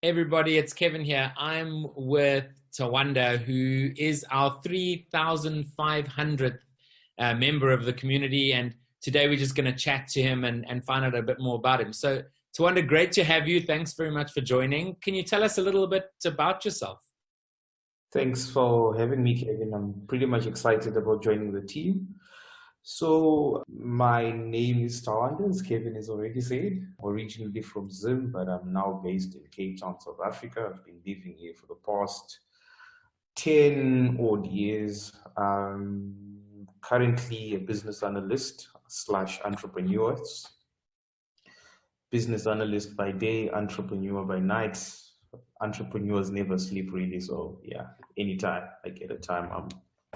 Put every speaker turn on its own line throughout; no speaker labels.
Everybody, it's Kevin here. I'm with Tawanda, who is our 3,500th member of the community. And today we're just going to chat to him and find out a bit more about him. So, Tawanda, great to have you. Thanks very much for joining. Can you tell us a little bit about yourself?
Thanks for having me, Kevin. I'm pretty much excited about joining the team. So my name is Tawanda, as Kevin has already said, originally from Zim, but I'm now based in Cape Town, South Africa. I've been living here for the past 10 odd years. I'm currently a business analyst / entrepreneur. Business analyst by day, entrepreneur by night. Entrepreneurs never sleep really, so yeah, anytime I get a time, I'm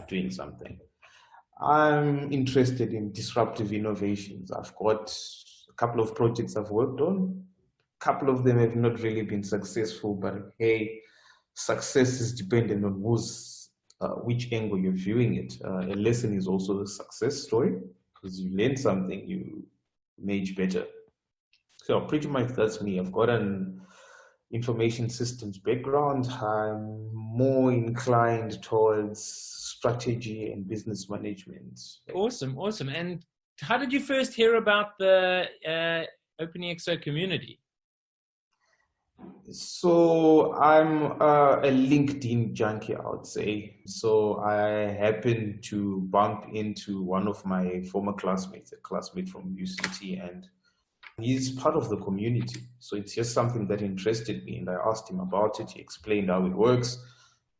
doing something. I'm interested in disruptive innovations. I've got a couple of projects I've worked on. A couple of them have not really been successful, but hey, success is dependent on which angle you're viewing it. A lesson is also a success story because you learn something, you make better. So pretty much that's me. I've got an information systems background. I'm more inclined towards strategy and business management.
Awesome. And how did you first hear about the OpenExO community?
So I'm a LinkedIn junkie, I would say. So I happened to bump into one of my former classmates, a classmate from UCT, and he's part of the community. So it's just something that interested me, and I asked him about it. He explained how it works.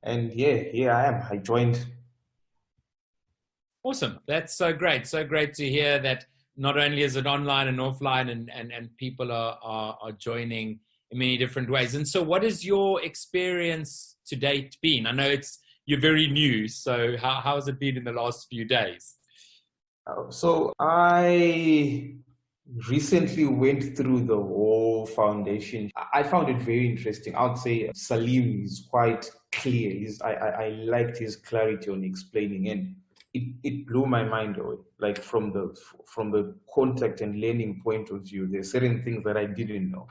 And yeah, here I am. I joined.
Awesome. That's so great. So great to hear that not only is it online and offline and people are joining in many different ways. And so what has your experience to date been? I know you're very new, so how has it been in the last few days?
So I recently went through the whole foundation. I found it very interesting. I would say Salim is quite clear. I liked his clarity on explaining, and it blew my mind away. Like from the contact and learning point of view, there's certain things that I didn't know.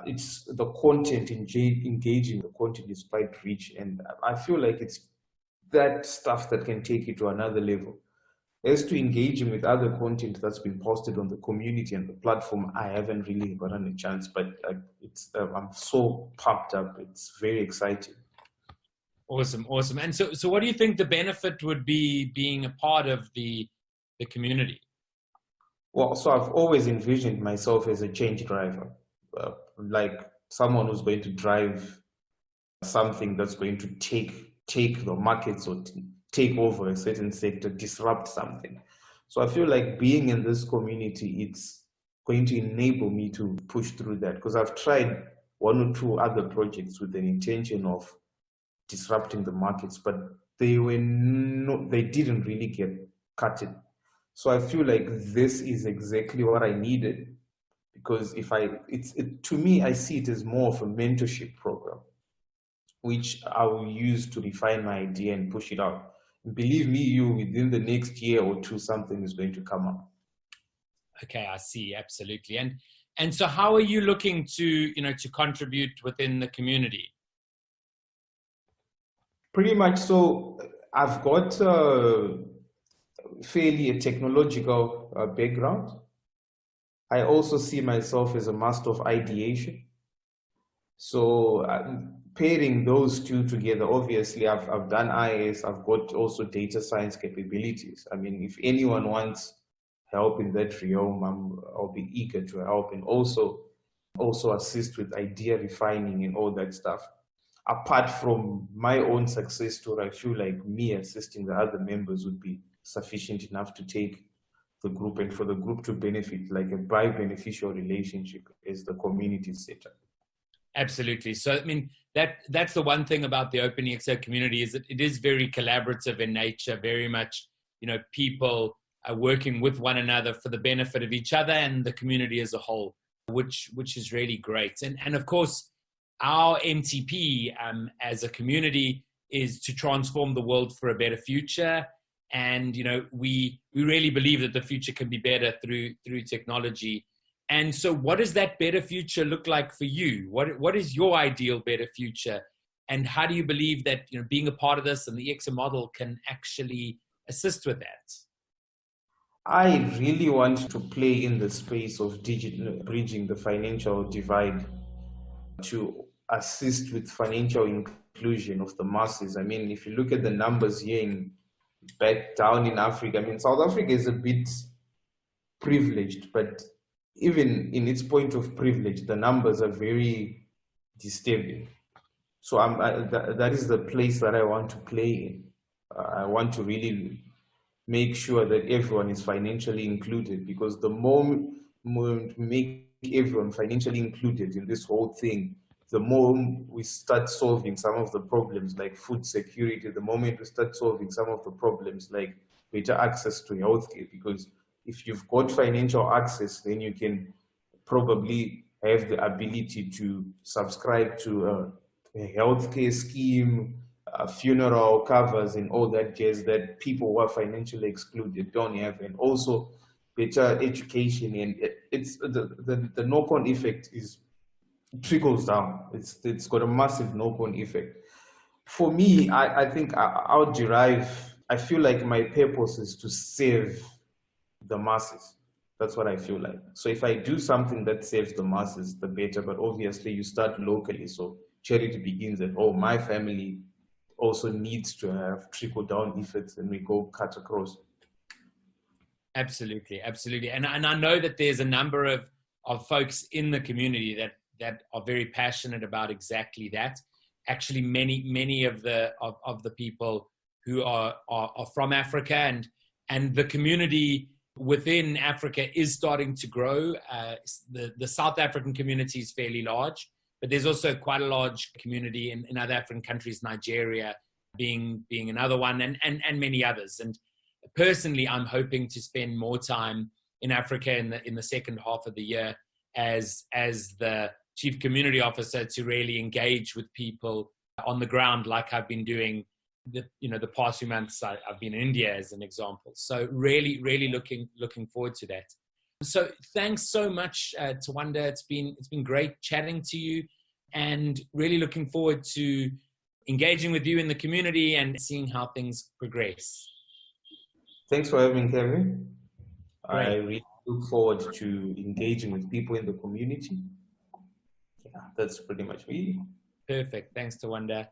It's the content, engaging the content is quite rich, and I feel like it's that stuff that can take you to another level. As to engaging with other content that's been posted on the community and the platform, I haven't really gotten a chance, but I'm so pumped up. It's very exciting.
Awesome. And so what do you think the benefit would be being a part of the community?
Well, so I've always envisioned myself as a change driver, like someone who's going to drive something that's going to take the markets or take over a certain sector, disrupt something. So I feel like being in this community, it's going to enable me to push through that, because I've tried one or two other projects with an intention of disrupting the markets, but they didn't really get cut it. So I feel like this is exactly what I needed, because to me, I see it as more of a mentorship program, which I will use to refine my idea and push it out. Believe me, within the next year or two, something is going to come up.
Okay, I see, absolutely. And so, how are you looking to contribute within the community?
Pretty much. So I've got fairly a technological background. I also see myself as a master of ideation. So pairing those two together, obviously I've done IS, I've got also data science capabilities. I mean, if anyone wants help in that realm, I'll be eager to help, and also assist with idea refining and all that stuff. Apart from my own success story, I feel like me assisting the other members would be sufficient enough to take the group and for the group to benefit, like a bi-beneficial relationship as the community set up.
Absolutely. So, I mean, that's the one thing about the OpenExO community, is that it is very collaborative in nature, very much, people are working with one another for the benefit of each other and the community as a whole, which is really great. And of course, our MTP as a community is to transform the world for a better future. And, we really believe that the future can be better through technology. And so what does that better future look like for you? What is your ideal better future? And how do you believe that, you know, being a part of this and the EXO model can actually assist with that?
I really want to play in the space of digital, bridging the financial divide to assist with financial inclusion of the masses. I mean, if you look at the numbers here back down in Africa, I mean, South Africa is a bit privileged, but even in its point of privilege, the numbers are very disturbing. So that is the place that I want to play in. I want to really make sure that everyone is financially included, because the more we make everyone financially included in this whole thing, the more we start solving some of the problems like food security, the moment we start solving some of the problems like better access to healthcare. Because if you've got financial access, then you can probably have the ability to subscribe to a healthcare scheme, funeral covers, and all that jazz that people who are financially excluded don't have, and also better education. And it's the knock-on effect is trickles down. It's got a massive knock-on effect. For me, I think I'll derive. I feel like my purpose is to serve the masses. That's what I feel like. So if I do something that saves the masses, the better. But obviously, you start locally. So charity begins at home. My family also needs to have trickle-down effects, and we go cut across.
Absolutely, absolutely. And I know that there's a number of folks in the community that are very passionate about exactly that. Actually, many of the people who are from Africa, and the community within Africa is starting to grow. The South African community is fairly large, but there's also quite a large community in other African countries, Nigeria being another one, and many others. And personally, I'm hoping to spend more time in Africa in the second half of the year as the Chief Community Officer, to really engage with people on the ground, like I've been doing the past few months. I've been in India as an example. So really looking forward to that. So thanks so much, Tawanda. It's been great chatting to you, and really looking forward to engaging with you in the community and seeing how things progress.
Thanks for having me, Kevin.
Great.
I really look forward to engaging with people in the community. Yeah, that's pretty much me.
Perfect. Thanks, Tawanda.